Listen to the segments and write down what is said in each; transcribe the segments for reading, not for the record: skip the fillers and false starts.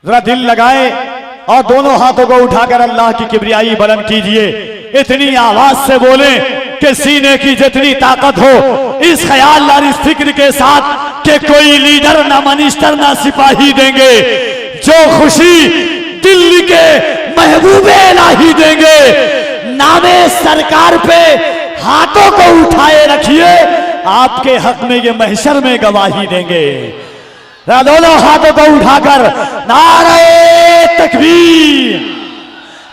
जरा दिल लगाए और दोनों हाथों को उठाकर अल्लाह की किबरियाई बुलंद कीजिए। इतनी आवाज से बोले कि सीने की जितनी ताकत हो, इस ख्याल और इस फिक्र के साथ कि कोई लीडर ना मिनिस्टर ना सिपाही देंगे, जो खुशी दिल्ली के महबूबे इलाही देंगे। नामे सरकार पे हाथों को उठाए रखिए, आपके हक में ये महशर में गवाही देंगे। दोनों हाथों को उठाकर नारे तकबीर,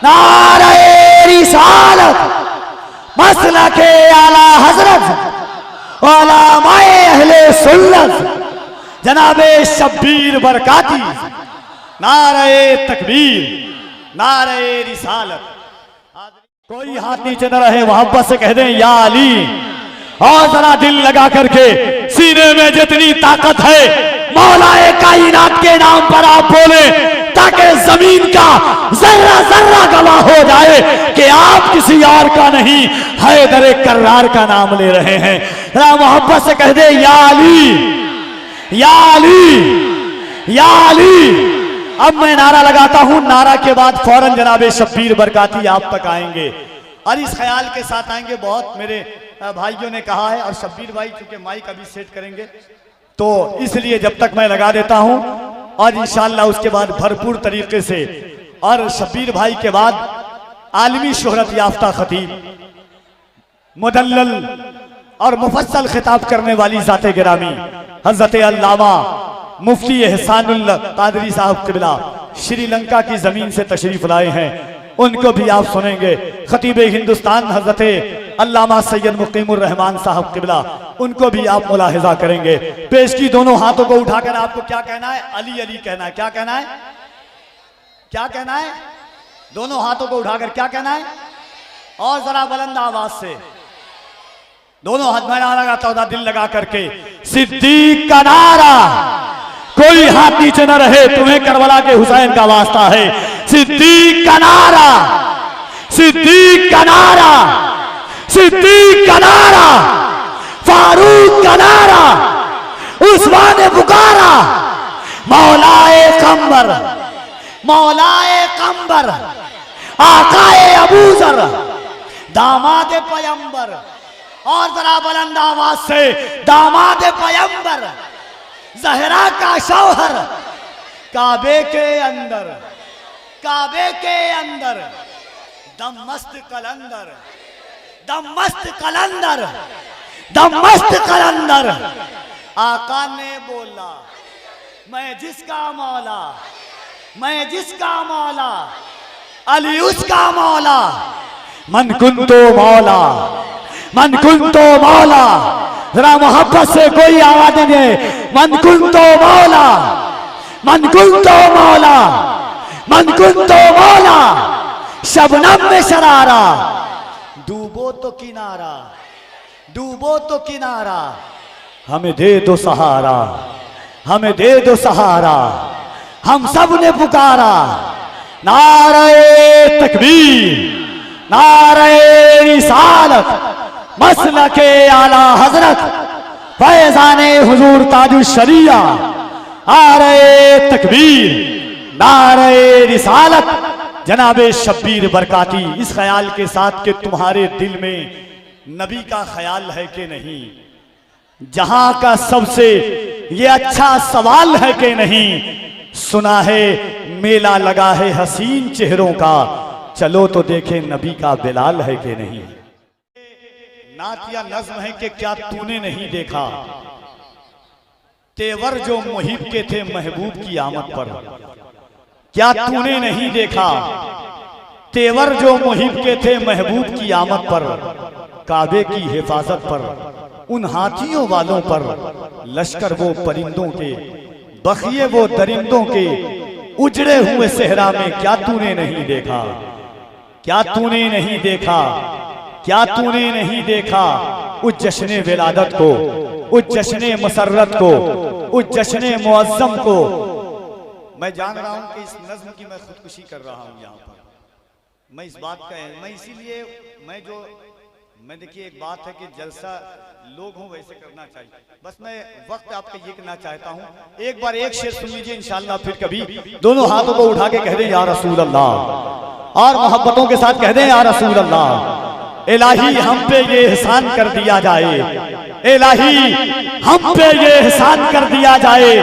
नारे रिसालत, मसलके आला हजरत उलमाए अहले सुन्नत जनाबे शब्बीर बरकाती, नारे तकबीर, नारे रिसालत। कोई हाथ नीचे न रहे, मोहब्बत से कह दें या अली। और जरा दिल लगा करके सीने में जितनी ताकत है मौलाए कायनात के नाम पर आप बोले, ताकि जमीन का जर्रा जर्रा गवाह हो जाए कि आप किसी और का नहीं हैदर कर्रार का नाम ले रहे हैं। जरा मोहब्बत से कह दे या अली, या अली, या अली। अब मैं नारा लगाता हूं, नारा के बाद फौरन जनाबे शब्बीर बरकाती आप तक आएंगे और इस ख्याल के साथ आएंगे। बहुत मेरे भाइयों ने कहा है, और शब्बीर भाई चूंकि माइक अभी सेट करेंगे तो इसलिए जब तक मैं लगा देता हूं, और इंशाअल्लाह उसके बाद भरपूर तरीके से। और शब्बीर भाई के बाद आलमी शोहरत याफ्ता खतीब, मुदल्लल और मुफस्सल खिताब करने वाली जाते गिरामी हजरत अल्लामा मुफ्ती एहसानुल्लाह कादरी साहब किबला श्रीलंका की जमीन से तशरीफ लाए हैं, उनको भी आप सुनेंगे। खतीब हिंदुस्तान हजरत अल्लामा सैयद मुकीमुर रहमान साहब किबला, उनको भी आप मुलाहिजा करेंगे। पेश की दोनों हाथों को उठाकर आपको क्या कहना है? अली अली कहना है। क्या कहना है? क्या कहना है? दोनों हाथों को उठाकर क्या कहना है? और जरा बुलंद आवाज से दोनों हाथ में नारा लगाता होता, दिल लगा करके सिद्दीक का नारा। कोई हाथ नीचे न रहे, तुम्हें करबला के हुसैन का वास्ता है। सिद्दीक का नारा, सिद्दीक का नारा, सिद्दीक का नारा, फारूक का नारा, उस्मान ने पुकारा मौलाए कंबर, मौलाए कंबर, आकाए अबूजर, दामाद पैगंबर। और जरा बुलंद आवाज से दामाद पैगंबर, जहरा का शौहर, काबे के अंदर, काबे के अंदर दम मस्त कलंदर, दम मस्त कलंदर, दम मस्त कलंदर। आका ने बोला मैं जिसका मौला, मैं जिसका मौला, अली उसका मौला। मन कुन तो मौला, मन कुन तो मौला। जरा मोहब्बत से कोई आवाज दे, मन कुन तो मौला, मन कुन तो मौला, मन कुन तो मौला। शबनम में शरारा, डूबो तो किनारा, डूबो तो किनारा। हमें दे दो सहारा, हमें दे दो सहारा। हम सब ने पुकारा नारे तकबीर, नारे रिसालत, मसलके आला हजरत फैजाने हुजूर ताजुश शरिया। नारे तकबीर, नारे रिसालत। जनाबे शब्बीर बरकाती इस ख्याल के साथ कि तुम्हारे दिल में नबी का ख्याल है कि नहीं, जहां का सबसे ये अच्छा सवाल है कि नहीं। सुना है मेला लगा है हसीन चेहरों का, चलो तो देखे नबी का बिलाल है कि नहीं। नात या नज्म है कि क्या तूने नहीं देखा तेवर जो मुहिब के थे महबूब की आमद पर। क्या तूने नहीं देखा तेवर जो मुहिब के थे महबूब की आमद पर। काबे की हिफाजत पर, उन हाथियों वालों पर, लश्कर वो परिंदों के, बखिए वो दरिंदों के, उजड़े हुए सहरा में क्या तूने नहीं देखा। क्या तूने नहीं देखा, क्या तूने नहीं देखा उस जश्ने विलादत को, उस जश्ने मसर्रत को, उस जश्ने मुअज्जम को। मैं जान रहा हूं कि इस नज्म की मैं खुदकुशी कर रहा हूं यहाँ पर। मैं इस बात का मैं इसीलिए मैं जो मैं देखिए एक बात है कि जलसा लोग हों वैसे करना चाहिए, बस मैं वक्त आपका ये कहना चाहता हूँ, एक बार एक शेर सुन लीजिए इंशाल्लाह, फिर कभी दोनों हाथों को उठा के कह दें या रसूल अल्लाह, और मोहब्बतों के साथ कह दें या रसूल अल्लाह। इलाही हम पे ये एहसान कर दिया जाए, इलाही हम पे ये एहसान कर दिया जाए,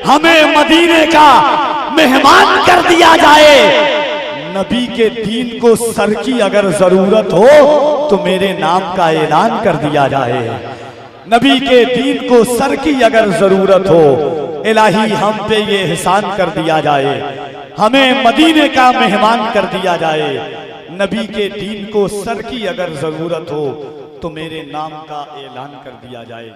हमें मदीने का मेहमान कर दिया जाए। नबी के दीन को सर की अगर जरूरत हो तो मेरे नाम का ऐलान कर दिया जाए। नबी के दीन को सर की अगर जरूरत हो, इलाही हम पे ये एहसान कर दिया जाए, हमें मदीने का मेहमान कर दिया जाए। नबी के दीन को सर की अगर जरूरत हो तो मेरे नाम का ऐलान कर दिया जाए।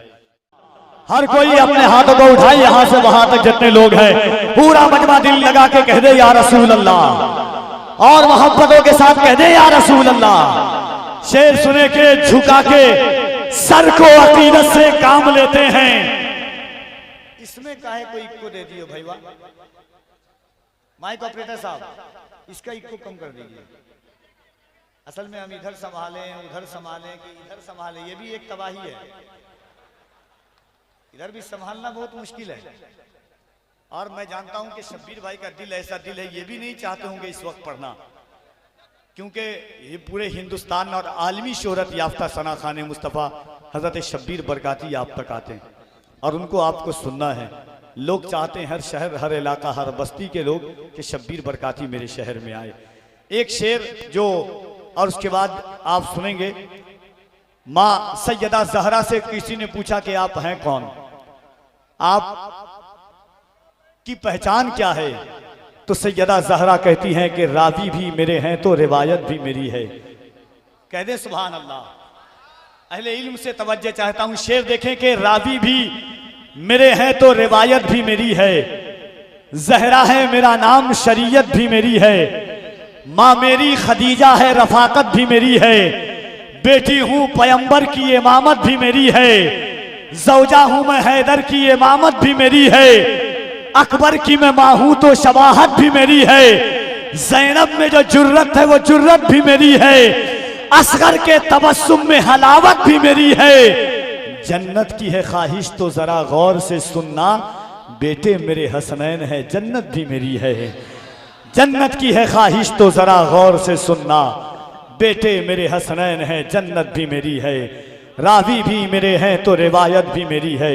हर कोई अपने हाथों को उठाए, यहां से वहां तक जितने लोग हैं, पूरा मजमा दिल लगा के कह दे या रसूल अल्लाह, और मोहब्बतों के साथ कह दे या रसूल अल्लाह। शेर सुने के झुका के सर को अकीदत से काम लेते हैं। इसमें काहे को इक्को दे दियो भाई, माइक ऑपरेटर साहब इसका इक्को कम कर दीजिए। असल में हम इधर संभालें उधर संभालें कि इधर संभालें, ये भी एक तबाही है। इधर भी संभालना बहुत मुश्किल है, और मैं जानता हूं कि शब्बीर भाई का दिल ऐसा दिल है, ये भी नहीं चाहते होंगे इस वक्त पढ़ना, क्योंकि ये पूरे हिंदुस्तान और आलमी शोहरत याफ्ता सना खान मुस्तफ़ा हज़रत शब्बीर बरकाती आप तक आते हैं, और उनको आपको सुनना है। लोग चाहते हैं, हर शहर हर इलाका हर बस्ती के लोग, कि शब्बीर बरकाती मेरे शहर में आए। एक शेर जो, और उसके बाद आप सुनेंगे, माँ सैयदा ज़हरा से किसी ने पूछा कि आप हैं कौन, आप की पहचान क्या है, तो सैयदा ज़हरा कहती हैं कि रावी भी मेरे हैं तो रिवायत भी मेरी है। कह दे सुभान अल्लाह। अहले इल्म से तवज्जो चाहता हूं, शेर देखें कि रावी भी मेरे हैं तो रिवायत भी मेरी है, ज़हरा है मेरा नाम शरीयत भी मेरी है, माँ मेरी खदीजा है रफाकत भी मेरी है, बेटी हूं पैगंबर की इमामत भी मेरी है, ज़ौजा हूं मैं हैदर की इमामत भी मेरी है, अकबर की मैं माँ हूं तो शबाहत भी मेरी है, ज़ैनब में जो जुर्रत है वो जुर्रत भी मेरी है, असगर के तबस्सुम में हलावत भी मेरी है। जन्नत की है ख्वाहिश तो जरा गौर से सुनना, बेटे मेरे हसनैन है जन्नत भी मेरी है। जन्नत की है ख्वाहिश तो जरा गौर से सुनना, बेटे मेरे हसनैन है जन्नत भी मेरी है। रावी भी मेरे हैं तो रिवायत भी मेरी है,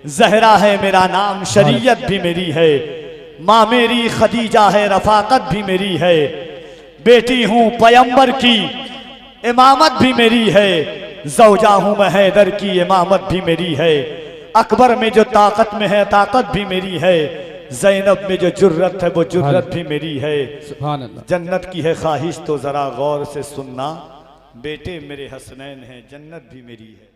ज़हरा है मेरा नाम शरीयत भी मेरी है, माँ मेरी खदीजा है रफाकत भी मेरी है, बेटी हूँ पैगंबर की इमामत भी मेरी है, ज़ौजा हूँ मैं हैदर की इमामत भी मेरी है, अकबर में जो ताकत में है ताकत भी मेरी है, ज़ैनब में जो जुर्रत है वो जुर्रत भी मेरी है। जन्नत की है ख्वाहिश तो ज़रा गौर से सुनना, बेटे मेरे हसनैन हैं जन्नत भी मेरी है।